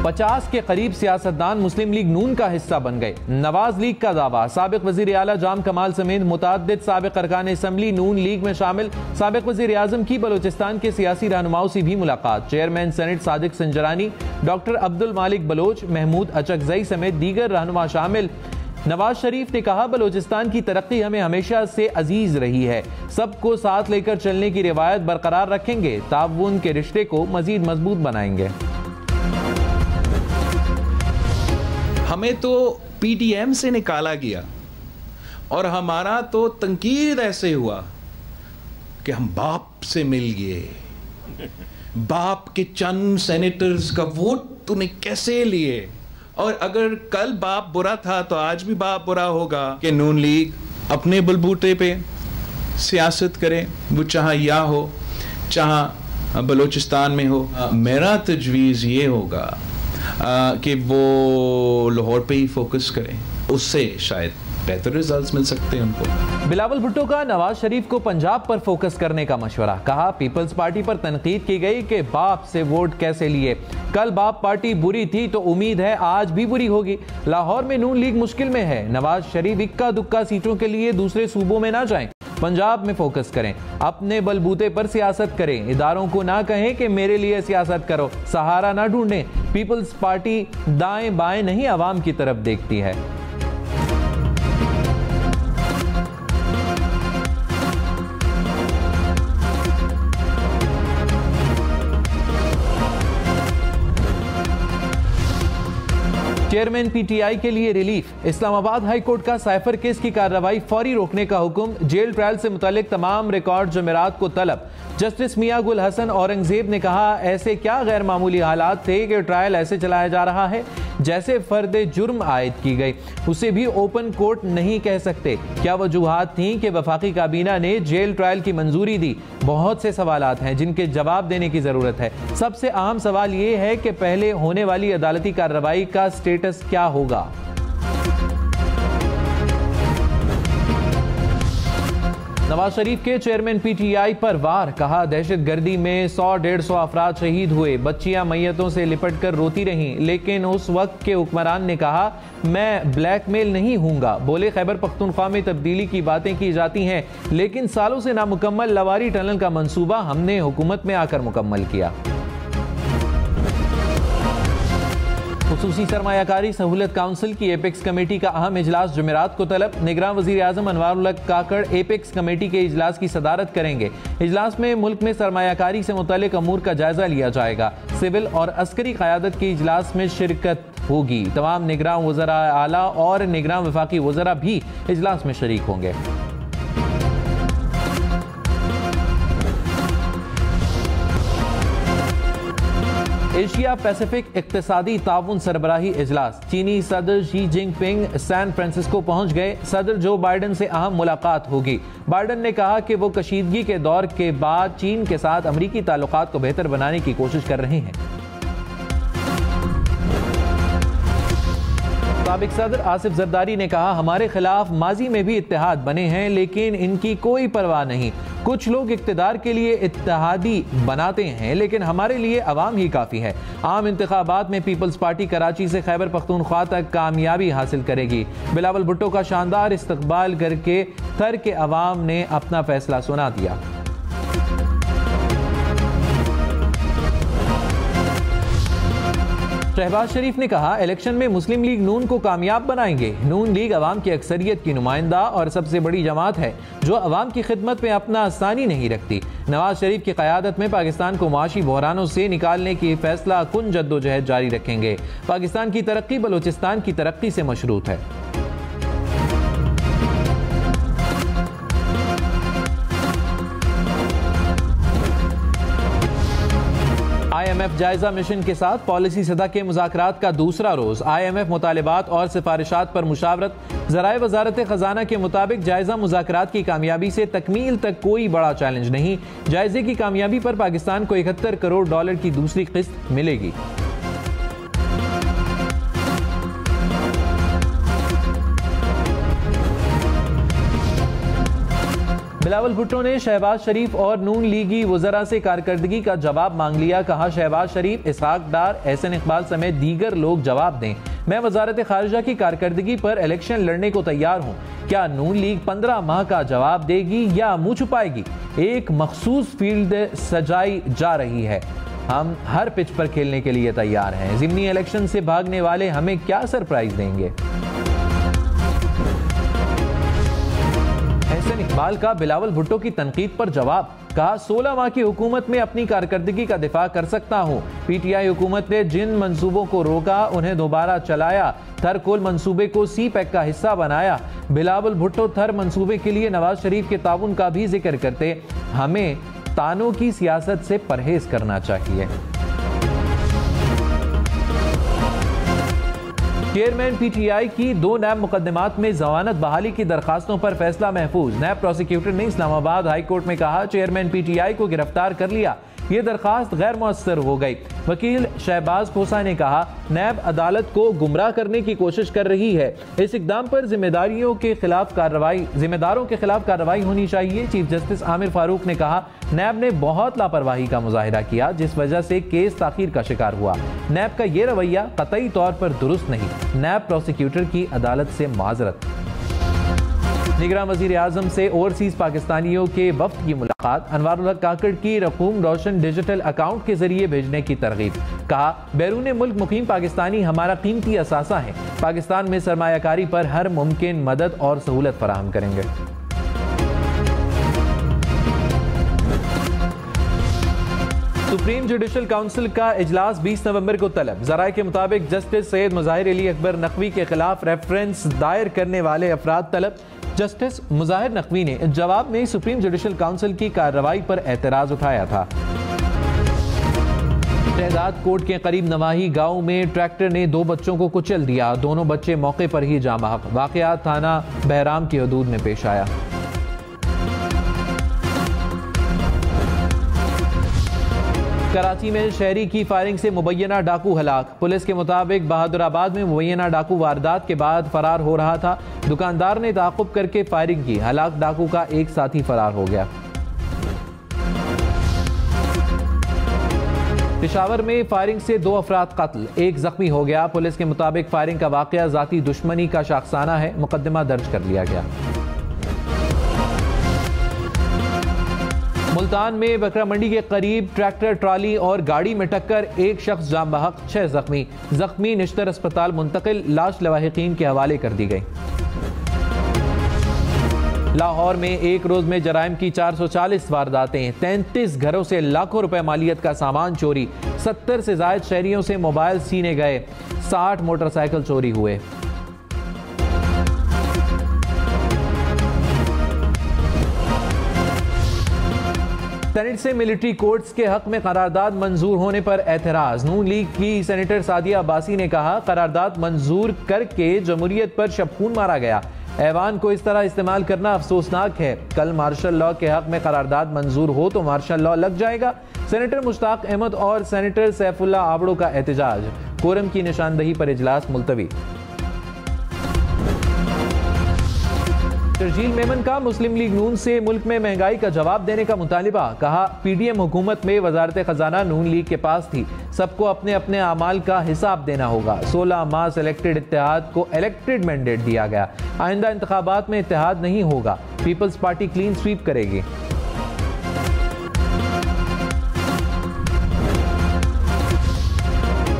50 के करीब सियासतदान मुस्लिम लीग नून का हिस्सा बन गए। नवाज लीग का दावा। साबिक वजीर आला जाम कमाल समेत मुतअद्दिद साबिक अरकान असम्बली नून लीग में शामिल साबिक वजीर आजम की बलोचिस्तान के सियासी रहनुमाओं से भी मुलाकात। Chairman senate Sadiq Sanjrani, doctor Abdul मालिक बलोच, महमूद अचकजई समेत दीगर रहनुमा शामिल। नवाज शरीफ ने कहा, बलोचिस्तान की तरक्की हमें हमेशा से अजीज रही है, सबको साथ लेकर चलने की रिवायत बरकरार रखेंगे, ताउन के रिश्ते को मजीद मजबूत बनाएंगे। हमें तो पीटीएम से निकाला गया और हमारा तो तंकीद ऐसे हुआ कि हम बाप से मिल गए, बाप के चंद सेनेटर्स का वोट तूने कैसे लिए, और अगर कल बाप बुरा था तो आज भी बाप बुरा होगा कि नून लीग अपने बलबूते पे सियासत करे, वो चाहे या हो चाहे बलोचिस्तान में हो। मेरा तजवीज़ ये होगा कि वो लाहौर पे ही फोकस करें, उससे शायद बेहतर रिजल्ट्स मिल सकते हैं उनको। बिलावल भुट्टो का नवाज शरीफ को पंजाब पर फोकस करने का मशवरा। कहा, पीपल्स पार्टी पर तनकीद की गई कि बाप से वोट कैसे लिए। कल बाप पार्टी बुरी थी तो उम्मीद है आज भी बुरी होगी। लाहौर में नून लीग मुश्किल में है। नवाज शरीफ इक्का दुक्का सीटों के लिए दूसरे सूबों में ना जाएं, पंजाब में फोकस करें, अपने बलबूते पर सियासत करें। इदारों को ना कहें कि मेरे लिए सियासत करो, सहारा ना ढूंढें। पीपल्स पार्टी दाएं बाएं नहीं, अवाम की तरफ देखती है। चेयरमैन पीटीआई के लिए रिलीफ। इस्लामाबाद हाई कोर्ट का साइफर केस की कार्रवाई फौरी रोकने का हुक्म। जेल ट्रायल से मुतालिक तमाम रिकॉर्ड जमेरात को तलब। जस्टिस मियां गुल हसन औरंगजेब ने कहा, ऐसे क्या गैर मामूली हालात थे कि ट्रायल ऐसे चलाया जा रहा है जैसे फर्द जुर्म आयद की गई, उसे भी ओपन कोर्ट नहीं कह सकते। क्या वजूहात थी कि वफाकी काबीना ने जेल ट्रायल की मंजूरी दी? बहुत से सवालात हैं जिनके जवाब देने की जरूरत है। सबसे अहम सवाल ये है कि पहले होने वाली अदालती कार्रवाई का स्टेटस क्या होगा। नवाज शरीफ के चेयरमैन पीटीआई पर वार। कहा, दहशतगर्दी में 100-150 अफराद शहीद हुए, बच्चियां मैयतों से लिपट कर रोती रहीं, लेकिन उस वक्त के हुक्मरान ने कहा, मैं ब्लैकमेल नहीं हूंगा। बोले, खैबर पख्तूनख्वा में तब्दीली की बातें की जाती हैं, लेकिन सालों से नामुकम्मल लवारी टनल का मंसूबा हमने हुकूमत में आकर मुकम्मल किया। खुसूसी सरमायाकारी सहूलत काउंसिल की एपेक्स कमेटी का अहम इजलास जुमेरात को तलब। निगरान वजीर आजम अनवारुल हक काकड़ एपेक्स कमेटी के इजलास की सदारत करेंगे। इजलास में मुल्क में सरमायाकारी से मुतालिक अमूर का जायजा लिया जाएगा। सिविल और अस्करी क़यादत की इजलास में शिरकत होगी। तमाम निगरान वज़रा आला और निगरान वफाकी वज़रा भी इजलास में शरीक होंगे। एशिया पैसिफिक इक्तिसादी ताउन सरबराही इजलास। चीनी सदर शी जिनपिंग सैन फ्रांसिस्को पहुंच गए। सदर जो बाइडन से अहम मुलाकात होगी। बाइडन ने कहा कि वो कशीदगी के दौर के बाद चीन के साथ अमरीकी ताल्लुकात को बेहतर बनाने की कोशिश कर रहे हैं। साबिक सदर आसिफ जरदारी ने कहा, हमारे खिलाफ माजी में भी इत्तेहाद बने हैं, लेकिन इनकी कोई परवाह नहीं। कुछ लोग इक्तिदार के लिए इत्तेहादी बनाते हैं, लेकिन हमारे लिए अवाम ही काफ़ी है। आम इंतखाबात में पीपल्स पार्टी कराची से खैबर पख्तूनख्वा तक कामयाबी हासिल करेगी। बिलावल भुट्टो का शानदार इस्तकबाल करके थर के अवाम ने अपना फैसला सुना दिया। शहबाज शरीफ ने कहा, इलेक्शन में मुस्लिम लीग नून को कामयाब बनाएंगे। नून लीग अवाम की अक्सरियत की नुमाइंदा और सबसे बड़ी जमात है जो अवाम की खिदमत में अपना आसानी नहीं रखती। नवाज शरीफ की क़यादत में पाकिस्तान को माशी बहरानों से निकालने की फैसला कुन जद्दोजहद जारी रखेंगे। पाकिस्तान की तरक्की बलोचिस्तान की तरक्की से मशरूत है। IMF जायजा मिशन के साथ पॉलिसी सतह के मुज़ाकरात का दूसरा रोज। IMF मुतालिबात और सिफारिशात पर मुशावरत। ज़राए वज़ारत खजाना के मुताबिक जायजा मुज़ाकरात की कामयाबी से तकमील तक कोई बड़ा चैलेंज नहीं। जायजे की कामयाबी पर पाकिस्तान को $71 करोड़ की दूसरी किस्त मिलेगी। बिलावल भुट्टो ने शहबाज शरीफ और नून लीगी वज़रा से कारकर्दगी का जवाब मांग लिया। कहा, शहबाज शरीफ, इसहाक डार, एहसन इकबाल समेत दीगर लोग जवाब दें। मैं वजारत खारिजा की कारकर्दगी पर इलेक्शन लड़ने को तैयार हूँ। क्या नून लीग 15 माह का जवाब देगी या मुंह छुपाएगी? एक मखसूस फील्ड सजाई जा रही है। हम हर पिच पर खेलने के लिए तैयार हैं। ज़िमनी इलेक्शन से भागने वाले हमें क्या सरप्राइज देंगे? एहसन इकबाल का बिलावल भुट्टो की तनकीद पर जवाब। कहा, 16 माह की हुकूमत में अपनी कारकर्दगी का दिफा कर सकता हूँ। पीटीआई हुकूमत ने जिन मंसूबों को रोका उन्हें दोबारा चलाया। थर कोल मंसूबे को सी पैक का हिस्सा बनाया। बिलावल भुट्टो थर मंसूबे के लिए नवाज शरीफ के ताउन का भी जिक्र करते। हमें तानों की सियासत से परहेज करना चाहिए। चेयरमैन पीटीआई की 2 नैब मुकदमात में जमानत बहाली की दरखास्तों पर फैसला महफूज। नैब प्रोसिक्यूटर ने इस्लामाबाद हाई कोर्ट में कहा, चेयरमैन पीटीआई को गिरफ्तार कर लिया, ये दरखास्त गैर मुअस्सर हो गई। वकील शहबाज खोसा ने कहा, नैब अदालत को गुमराह करने की कोशिश कर रही है। इस इकदाम पर जिम्मेदारों के खिलाफ कार्रवाई होनी चाहिए। चीफ जस्टिस आमिर फारूक ने कहा, नैब ने बहुत लापरवाही का मुजाहिरा किया, जिस वजह से केस ताखीर का शिकार हुआ। नैब का ये रवैया कतई तौर पर दुरुस्त नहीं। नैब प्रोसिक्यूटर की अदालत से माजरत। निगरान वज़ीर आज़म से ओवरसीज पाकिस्तानियों के वफ्द की मुलाकात। अनवारुल हक काकड़ की रकूम रोशन डिजिटल अकाउंट के जरिए भेजने की तरगीब। कहा, बैरून मुल्क मुकीम पाकिस्तानी हमारा कीमती असासा है। पाकिस्तान में सरमायाकारी पर हर मुमकिन मदद और सहूलत फराहम करेंगे। सुप्रीम जुडिशल काउंसिल का इजलास 20 नवंबर को तलब। ज़राए के मुताबिक जस्टिस सैयद मुज़ाहिर अली अकबर नकवी के खिलाफ रेफरेंस दायर करने वाले अफराद तलब। जस्टिस मुज़ाहिर नकवी ने जवाब में सुप्रीम जुडिशल काउंसिल की कार्रवाई पर एतराज उठाया था। शहजाद कोट के करीब नवाही गांव में ट्रैक्टर ने 2 बच्चों को कुचल दिया। दोनों बच्चे मौके पर ही जाँ बहक। वाक़या थाना बहराम की हदूद में पेश आया। कराची में शहरी की फायरिंग से मुबैना डाकू हलाक। पुलिस के मुताबिक बहादुराबाद में मुबैना डाकू वारदात के बाद फरार हो रहा था। दुकानदार ने ताक़ुब करके फायरिंग की। हलाक डाकू का एक साथी फरार हो गया। पेशावर में फायरिंग से 2 अफराद कत्ल, 1 जख्मी हो गया। पुलिस के मुताबिक फायरिंग का वाक़या ज़ाती दुश्मनी का शाखसाना है। मुकदमा दर्ज कर लिया गया। मुल्तान में बकरा मंडी के करीब ट्रैक्टर ट्राली और गाड़ी में टक्कर, 1 शख्स जाम बहक, 6 जख्मी। जख्मी निश्तर अस्पताल मुंतकिल। लाश लवाहिकीन के हवाले कर दी गई। लाहौर में एक रोज में जराइम की 440 वारदातें। 33 घरों से लाखों रुपए मालियत का सामान चोरी। 70 से जायद शहरियों से मोबाइल छीने गए। 60 मोटरसाइकिल चोरी हुए। सेनेट से मिलिट्री कोर्ट्स के हक में करारदाद मंजूर होने पर एतराज। नून लीग की सेनेटर सादिया अब्बासी ने कहा, करारदाद मंजूर करके जमहूरियत पर शबखून मारा गया। ऐवान को इस तरह इस्तेमाल करना अफसोसनाक है। कल मार्शल लॉ के हक में करारदाद मंजूर हो तो मार्शल लॉ लग जाएगा। सेनेटर मुश्ताक अहमद और सेनेटर सैफुल्ला आबड़ो का एहतजाज। कोरम की निशानदही पर इजलास मुलतवी। शर्जील मेमन का मुस्लिम लीग नून से मुल्क में महंगाई का जवाब देने का मुतालिबा। कहा, पीडीएम हुकूमत में वजारत खजाना नून लीग के पास थी। सबको अपने अपने अमाल का हिसाब देना होगा। 16 माह सेलेक्टेड इत्तेहाद को इलेक्टेड मैंडेट दिया गया। आइंदा इंतखाबात में इत्तेहाद नहीं होगा। पीपल्स पार्टी क्लीन स्वीप करेगी।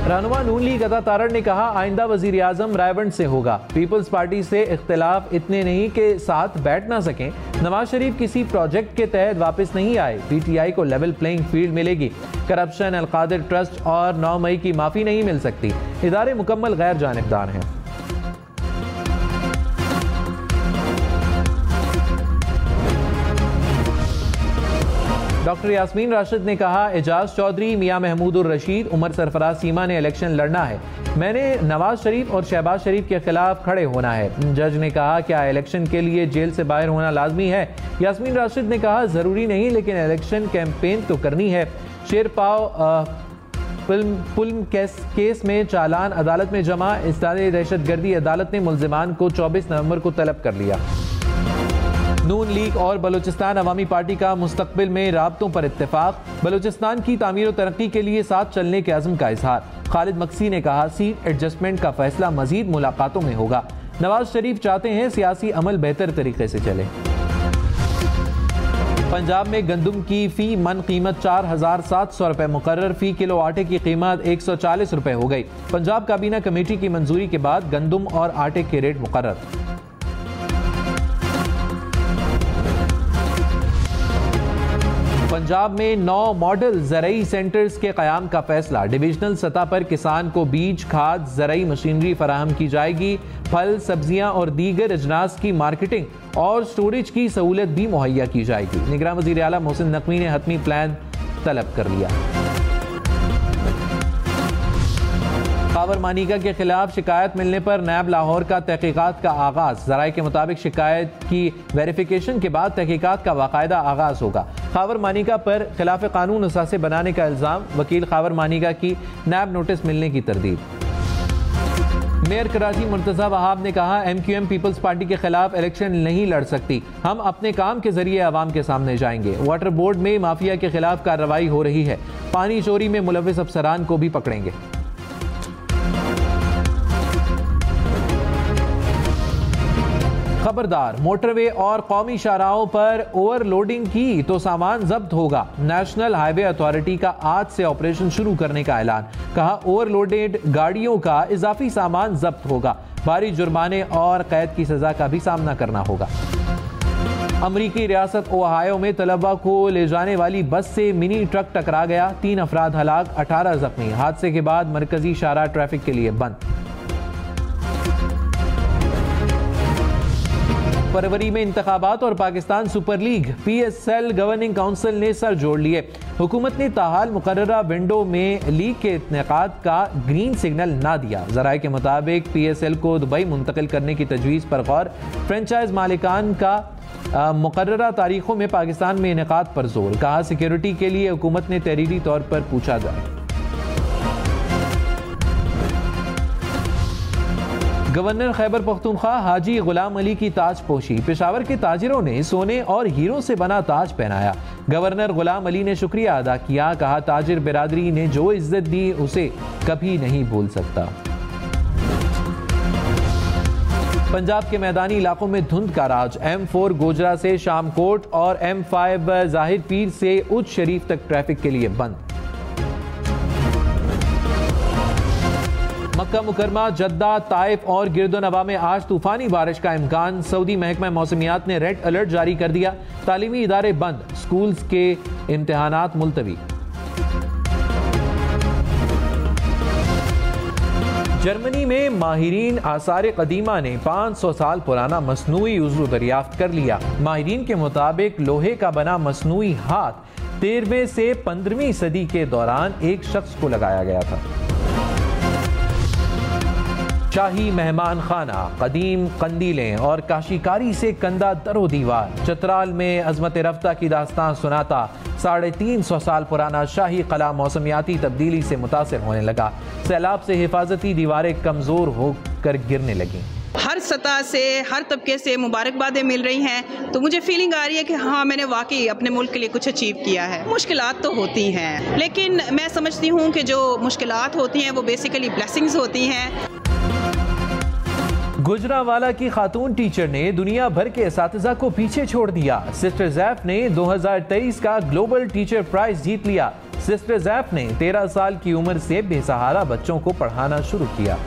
रहनुमा नून लीग अता तारड़ ने कहा, आइंदा वजीर आजम रायबंद से होगा। पीपल्स पार्टी से इख्तिलाफ इतने नहीं कि साथ बैठ ना सकें। नवाज शरीफ किसी प्रोजेक्ट के तहत वापस नहीं आए। पीटीआई को लेवल प्लेइंग फील्ड मिलेगी। करप्शन, अलकादिर ट्रस्ट और 9 मई की माफी नहीं मिल सकती। इदारे मुकम्मल गैर जानिबदार हैं। डॉक्टर यास्मीन राशिद ने कहा, एजाज चौधरी, मियां महमूद उर रशीद, उमर सरफराज सीमा ने इलेक्शन लड़ना है। मैंने नवाज शरीफ और शहबाज शरीफ के खिलाफ खड़े होना है। जज ने कहा, क्या इलेक्शन के लिए जेल से बाहर होना लाजमी है? यास्मीन राशिद ने कहा, जरूरी नहीं, लेकिन इलेक्शन कैंपेन तो करनी है। शेरपाव पुल केस में चालान अदालत में जमा। इस्तारे दहशतगर्दी अदालत ने मुल्जिमान को 24 नवंबर को तलब कर लिया। नून लीग और बलूचिस्तान अवामी पार्टी का मुस्तकबिल में राब्तों पर इत्तेफाक। बलूचिस्तान की तामीर और तरक्की के लिए साथ चलने के अज़्म का इजहार। खालिद मक्सी ने कहा, सीट एडजस्टमेंट का फैसला मजीद मुलाकातों में होगा। नवाज शरीफ चाहते हैं सियासी अमल बेहतर तरीके से चले। पंजाब में गंदम की फी मन कीमत 4700 रुपए मुकर्रर। फी किलो आटे की कीमत 140 रुपए हो गई। पंजाब काबीना कमेटी की मंजूरी के बाद गंदम और आटे के रेट मुकर्रर। पंजाब में 9 मॉडल ज़रई सेंटर्स के क़याम का फैसला। डिविजनल सतह पर किसान को बीज, खाद, ज़रई मशीनरी फराहम की जाएगी। फल, सब्जियां और दीगर अजनास की मार्केटिंग और स्टोरेज की सहूलत भी मुहैया की जाएगी। निगरान वज़ीर आला मोहसिन नकवी ने हतमी प्लान तलब कर लिया। खावर मानिका के खिलाफ शिकायत मिलने पर नैब लाहौर का तहकीकात का आगाज। ज़राए के मुताबिक शिकायत की वेरिफिकेशन के बाद तहकीकात का बाकायदा आगाज होगा। खावर मानिका पर खिलाफ कानून असासे बनाने का इल्ज़ाम। वकील खावर मानिका की नैब नोटिस मिलने की तरदीद। मेयर कराची मुर्तज़ा वहाब ने कहा, MQM पीपल्स पार्टी के खिलाफ इलेक्शन नहीं लड़ सकती। हम अपने काम के जरिए आवाम के सामने जाएंगे। वाटर बोर्ड में माफिया के खिलाफ कार्रवाई हो रही है। पानी चोरी में मुलव्विस अफसरान को भी पकड़ेंगे। खबरदार, मोटरवे और कौमी शाहराहों पर ओवरलोडिंग की तो सामान जब्त होगा। नेशनल हाईवे अथॉरिटी का आज से ऑपरेशन शुरू करने का ऐलान। कहा, ओवरलोडेड गाड़ियों का इजाफी सामान जब्त होगा। भारी जुर्माने और कैद की सजा का भी सामना करना होगा। अमरीकी रियासत ओहायो में तलबा को ले जाने वाली बस से मिनी ट्रक टकरा गया। 3 अफराद हलाक, 18 जख्मी। हादसे के बाद मरकजी शाहराह ट्रैफिक के लिए बंद। फरवरी में इंतखाबात और Pakistan super league PSL governing council ने सर जोड़ लिए। हुकूमत ने ताहाल मुकर्ररा विंडो में लीग के इनेकाद का ग्रीन सिग्नल ना दिया। ज़राए के मुताबिक PSL को दुबई मुंतकिल करने की तजवीज़ पर गौर। फ्रेंचाइज मालिकान का मुकर्ररा तारीखों में पाकिस्तान में इनेकाद पर जोर। कहा, सिक्योरिटी के लिए हुकूमत ने तहरीरी तौर पर पूछा जाए। गवर्नर खैबर पख्तूनख्वा हाजी गुलाम अली की ताज पोशी। पेशावर के ताजिरों ने सोने और हीरों से बना ताज पहनाया। गवर्नर गुलाम अली ने शुक्रिया अदा किया। कहा, ताजिर बिरादरी ने जो इज्जत दी उसे कभी नहीं भूल सकता। पंजाब के मैदानी इलाकों में धुंध का राज। M4 गोजरा से शामकोट और M5 जाहिर पीर से उच्च शरीफ तक ट्रैफिक के लिए बंद। मक्का मुकरमा, जद्दा, ताइफ और गिरदोनवा में आज तूफानी बारिश का इम्कान। सऊदी महकमा मौसमियात ने रेड अलर्ट जारी कर दिया। तालीमी इदारे बंद, स्कूल्स के इम्तिहानात मुलतवी। जर्मनी में माहिरीन आसार कदीमा ने 500 साल पुराना मसनूई उज़्व दरियाफ्त कर लिया। माहिरीन के मुताबिक लोहे का बना मसनूई हाथ 13वीं से 15वीं सदी के दौरान एक शख्स को लगाया गया था। शाही मेहमान खाना, कदीम कंदीलें और काशीकारी से कंदा दरो दीवार। चतराल में अजमत रफ्ता की दास्तान सुनाता 350 साल पुराना शाही कला मौसमियाती तब्दीली से मुतासिर होने लगा। सैलाब से हिफाजती दीवारें कमजोर होकर गिरने लगी। हर सतह से, हर तबके से मुबारकबादें मिल रही हैं, तो मुझे फीलिंग आ रही है कि हाँ, मैंने वाकई अपने मुल्क के लिए कुछ अचीव किया है। मुश्किलात तो होती हैं, लेकिन मैं समझती हूँ कि जो मुश्किलात होती हैं वो बेसिकली ब्लेसिंग्स होती हैं। गुजरावाला की खातून टीचर ने दुनिया भर के एसातिज़ा को पीछे छोड़ दिया। सिस्टर जैफ ने 2023 का ग्लोबल टीचर प्राइज जीत लिया। सिस्टर जैफ ने 13 साल की उम्र से बेसहारा बच्चों को पढ़ाना शुरू किया।